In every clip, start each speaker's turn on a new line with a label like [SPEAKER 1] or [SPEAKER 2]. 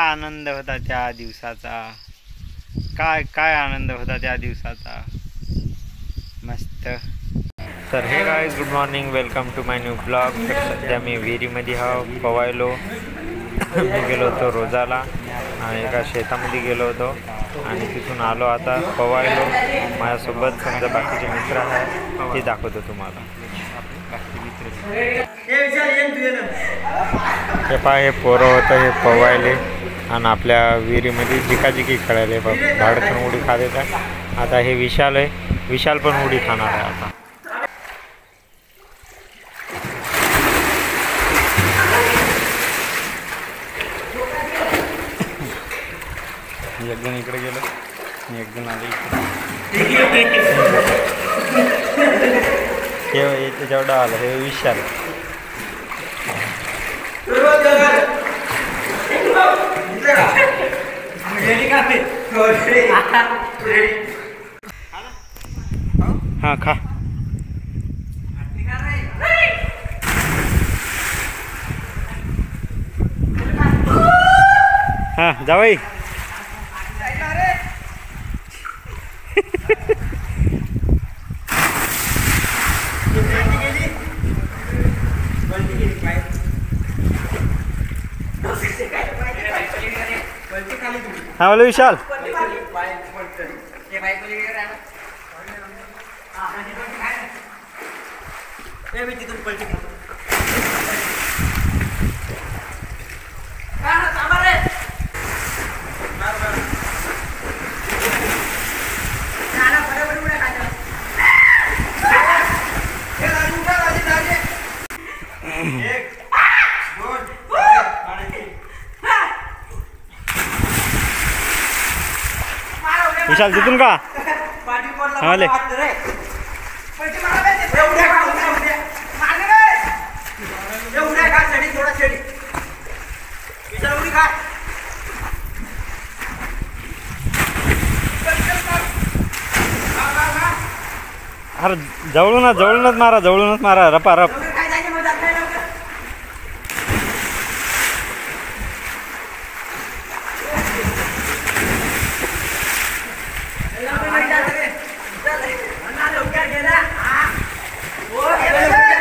[SPEAKER 1] आनंद होता त्या दिवसाचा, काय काय आनंद होता त्या दिवसाचा, मस्त. तर हे guys, good morning, welcome to my new blog. तर सध्या मी विहिरीमध्ये पवायलो. मी गेलो होतो रोजाला आणि एका शेतामध्ये गेलो होतो आणि तिथून आलो. आता पवायलो. माझ्यासोबत समजा बाकीचे मित्र आहे, ते दाखवतो तुम्हाला. हे पहा, हे पोरं होतं, हे पवायले आणि आपल्या विहिरीमध्ये जिकाजिकी खेळायले. भाडकन उडी खात आहे. आता हे विशाल आहे, विशाल पण उडी खाणार आहे आता. एक जण इकडे गेलो, एक जण आले इकडे. हे जेवढं आलं हे विशाल. हाँ खा. हाँ जावई. हाँ बोलो विशाल. विशाल जितून का आले. अरे जवळूनच मारा रपा रप.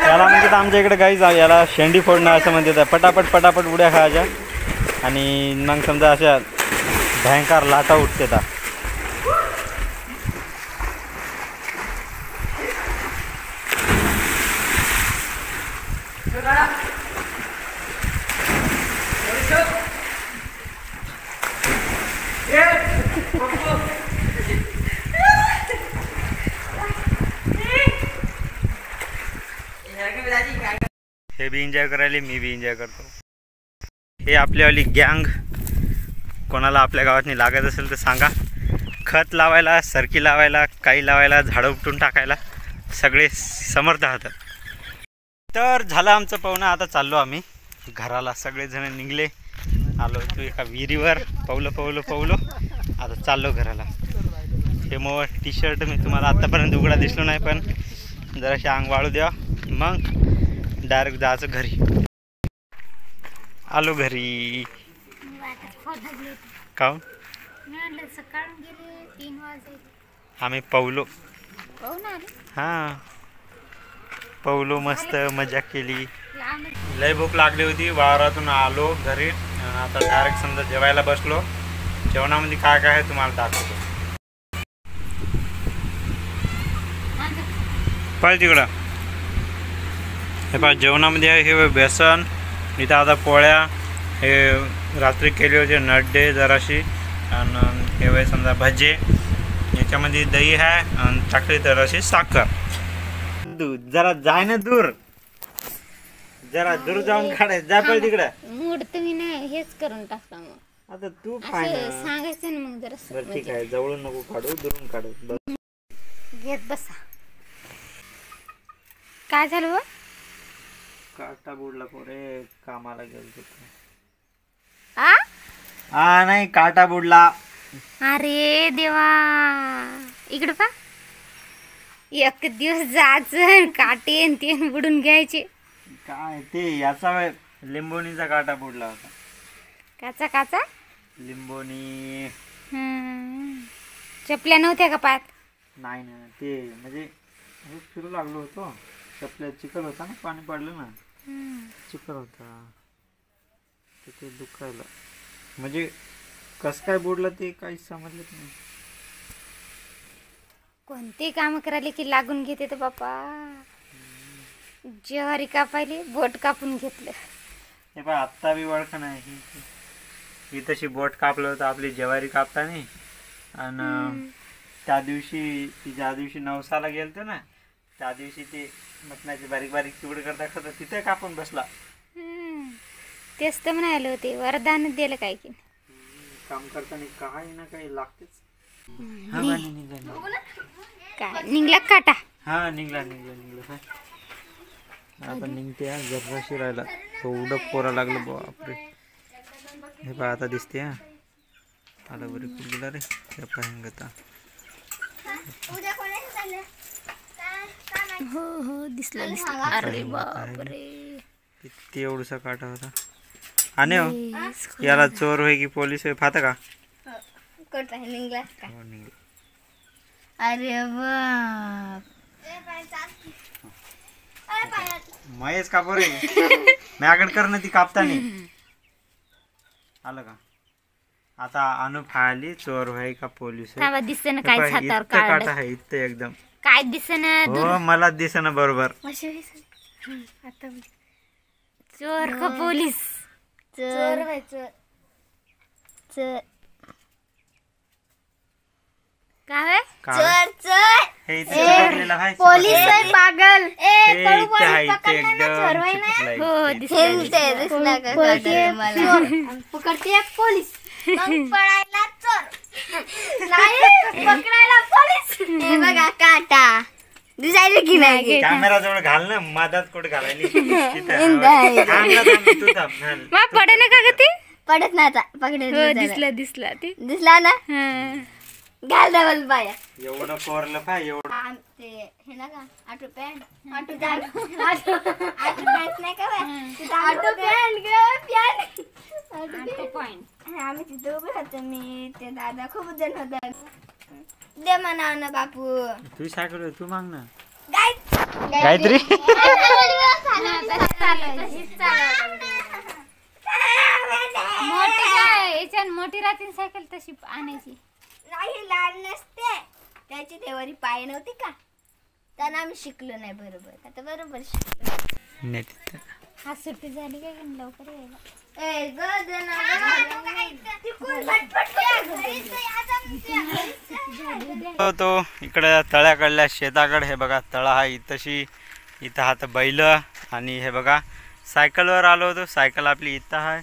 [SPEAKER 1] याला म्हणजे आमच्या इकडे गाईज याला शेंडी फोडणं असं म्हणतात. पटापट उड्या खायच्या आणि मग समजा अशा भयंकर लाटा उठते. हे बी एन्जॉय करायला, मी बी एन्जॉय करतो. हे आपल्यावाली गँग. कोणाला आपल्या गावात लागत असेल तर सांगा. खत लावायला, सरकी लावायला, काही लावायला, झाडं उपटून टाकायला सगळे समर्थ आहात. तर झालं आमचं पाहुणं. आता चाललो आम्ही घराला. सगळेजण निघले. आलो तू एका विहिरीवर पावलं. आता चाललो घराला. हे मग टी शर्ट मी तुम्हाला आत्तापर्यंत उघडा दिसलो नाही, पण जराशी अंग वाळू द्या, मग डायरेक्ट जायचं घरी. आलो घरी. काहून आम्ही पवलो. हां पवलो, मस्त मजा केली. लय भूक लागली होती. वावरातून आलो घरी. आता डायरेक्ट समजा जेवायला बसलो. जेवणामध्ये काय काय आहे तुम्हाला दाखवतो. पाहिजे तिकडं. हे पहा जेवणामध्ये आहे हे बेसन. इथं आता पोळ्या हे रात्री केले होते नड्डे जराशी. आणि हे समजा भजे. याच्यामध्ये दही आहे आणि टाकली तर अशी साखर. दूध जरा जाय ना दूर. जरा दूर जाऊन काढाय. जा पळ तिकडं. मूड तुम्ही नाही हेच करून टाकला. मग आता तू सांगायचं ना मग जरा. ठीक आहे, जवळून नको काढू, दुरून काढू. घेत बसा. काय झालं व? काटा बुडला पोरे. कामाला गेलो. नाही काटा बुडला. अरे देवा. इकडं पा. एक दिवस जायचं काटे ते बुडून घ्यायचे. काय ते याचा लिंबोणीचा काटा बुडला होता. काचा लिंबोनी
[SPEAKER 2] चपल्या नव्हत्या का पायात?
[SPEAKER 1] नाही ना, ते म्हणजे फिरू लागलो होतो, चपल्या चिखल होता ना, पाणी पडलं ना, चिखल होता ते दुखायला. म्हणजे कस काय बुडलं ते काहीच समजलंच नाही.
[SPEAKER 2] कोणते काम करायले की लागून घेते तर बापा. ज्वारी कापायली बोट कापून घेतलं.
[SPEAKER 1] हे पण आत्ता बी ओळख नाही, ही तशी बोट कापलं होतं आपली ज्वारी कापताना. आणि त्या दिवशी ज्या दिवशी नवसाला गेलतो ना, त्या दिवशी ते मटणाचे बारीक बारीक तुकडे करता करता तिथे कापून बसला.
[SPEAKER 2] तेच तर म्हणाले होते, वरदान दिलं काय की.
[SPEAKER 1] काम करताना काही ना काही लागतेच.
[SPEAKER 2] काय निघला काटा?
[SPEAKER 1] हा निघला. आता निघते, जराशी राहिला, थोडं पोरा लागलं बापरे. हे पहा आता दिसते. आला बरी कुठला रे पाहता.
[SPEAKER 2] हो दिसलं. अरे बापरे,
[SPEAKER 1] किती एवढसा काटा होता. आणि याला चोर होय की पोलीस होय फाता का?
[SPEAKER 2] अरे बाप,
[SPEAKER 1] महेश कापो रे, मॅगड कर ना ती कापतानी. आलं का? आता आणू फायली चोर होय का पोलीस होय.
[SPEAKER 2] दिसत काय हातावर
[SPEAKER 1] काटा आहे इथं एकदम.
[SPEAKER 2] काय दिसत
[SPEAKER 1] हो मला दिसत ना बरोबर.
[SPEAKER 2] चोर का पोलीस? चोर काय
[SPEAKER 1] चोर
[SPEAKER 2] चोर
[SPEAKER 1] हे इथे चिपकलेलं आहे.
[SPEAKER 2] पोलीस आहे पागल.
[SPEAKER 1] हे इथे आहे, इथे एकदम चिपकलंय.
[SPEAKER 2] हो दिसलं. पकडते पोलीस, पळायला चोर, पकडायला पोलीस. हे बघा काटा दिसायला की नाही.
[SPEAKER 1] कॅमेरा जवळ घाल ना, मधात कुठे घालायली.
[SPEAKER 2] पडे ना का ती?
[SPEAKER 3] पडत नाही आता. पकडे
[SPEAKER 2] दिसला ना.
[SPEAKER 3] घाल डबल बाया.
[SPEAKER 1] एवढं कोरलं पाय एवढं.
[SPEAKER 3] ते हे ना का ऑटो पॅन्ट ऑटो पॅन्ट नाही का ऑटो पॅन्ट आम्ही तिथे उभे होतो. मी ते दादा खूप जण होता. दे म्हणा ना बापू.
[SPEAKER 1] तू सायकल तू माग ना
[SPEAKER 3] गायत्री.
[SPEAKER 2] मोठी राहतील सायकल तशी आणायची
[SPEAKER 3] नाही, लहान नसते त्याची तेवढी पाय नव्हती का, त्यांना आम्ही शिकलो नाही बरोबर. आता बरोबर शिकलो.
[SPEAKER 2] हा सुट्टी झाली काय लवकर यायला.
[SPEAKER 1] तो इकडे तळ्याकडल्या शेताकडे हे बघा तळा आहे तशी. इथं हा तर बैल आणि हे बघा सायकलवर आलो होतो. सायकल आपली इथं आहे.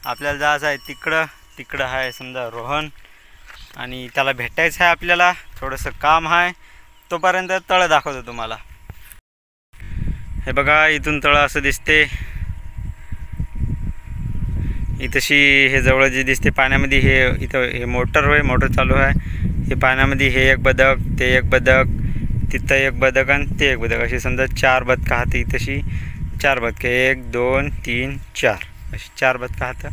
[SPEAKER 1] आपल्याला जायचं आहे तिकडं आहे समजा रोहन, आणि त्याला भेटायचं आहे आपल्याला. थोडंसं काम आहे, तोपर्यंत तळं दाखवतो तुम्हाला. हे बघा इथून तळं असं दिसते. इथशी हे जवळ जे दिसते पाण्यामध्ये हे इथं हे मोटर चालू आहे. हे पाण्यामध्ये हे एक बदक, ते एक बदक, तिथं एक बदक आणि ते एक बदक, अशी समजा 4 बदकं हात. इथशी 4 बदकं, 1 2 3 4 अशी 4 बदकं हात.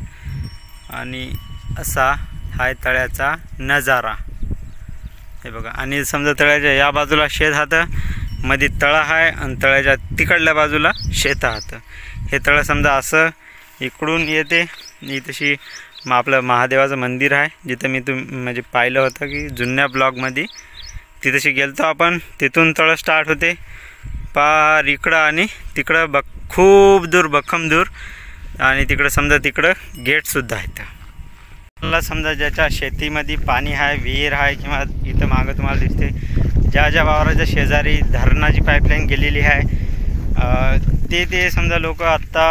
[SPEAKER 1] आणि असा हा तळ्याचा नजारा हे बघा. आणि समजा तळ्याच्या या बाजूला शेत हातं, मध्ये तळं आहे आणि तळ्याच्या तिकडल्या बाजूला शेत हातं. हे तळं समजा असं इकडून येते. इथशी आपलं महादेवाचं मंदिर आहे, जिथं मी म्हणजे पाहिलं होतं की जुन्या ब्लॉगमध्ये. तिथंशी गेलतो आपण. तिथून तळं स्टार्ट होते पार इकडं आणि तिकडं खूप दूर, भक्कम दूर. आणि तिकडं समजा तिकडं गेटसुद्धा आहेत. मला समजा ज्याच्या शेतीमध्ये पाणी आहे, विहीर आहे, किंवा इथं मागं तुम्हाला दिसते ज्या वावराच्या शेजारी धरणाची पाईपलाईन गेलेली आहे, ते समजा लोक आत्ता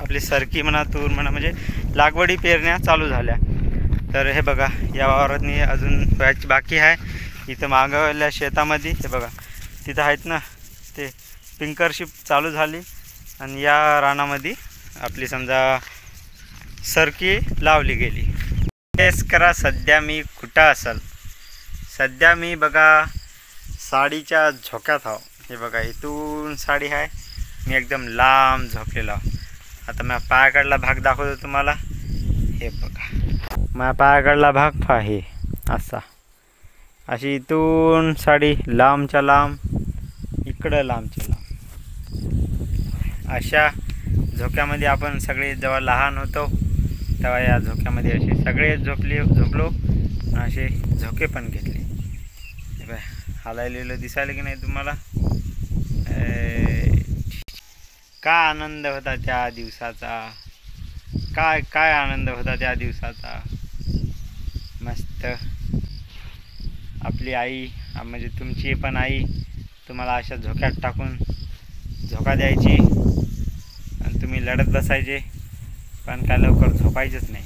[SPEAKER 1] आपली सरकी म्हणा, तूर म्हणा, म्हणजे लागवडी पेरण्या चालू झाल्या. तर हे बघा या वावरातनी अजून व्हायची बाकी आहे. इथं मागवल्या शेतामध्ये हे बघा तिथं आहेत ना, ते स्प्रिंकलरशिप चालू झाली. आणि या रानामध्ये आपली समजा सरकी लावली गेली. टेस्ट करा सध्या मी कुठं असेल. सध्या मी बघा साडीच्या झोक्यात आहो. हे बघा इथून साडी आहे, मी एकदम लांब झोपलेलो आहो. आता मी पायाकडला भाग दाखवतो तुम्हाला. हे बघा माझ्या पायाकडला भाग आहे असा. अशी इथून साडी लांबच्या लांब, इकडं लांबच्या लांब. अशा झोक्यामध्ये आपण सगळे जेव्हा लहान होतो तेव्हा या झोक्यामध्ये असे सगळे झोपलो. असे झोके पण घेतले. हालायलेलं दिसायला की नाही तुम्हाला? काय आनंद होता त्या दिवसाचा, काय आनंद होता त्या दिवसाचा. मस्त. आपली आई म्हणजे तुमची पण आई तुम्हाला अशा झोक्यात टाकून झोका द्यायची आणि तुम्ही लढत बसायचे, पण काय लवकर झोपायचंच नाही.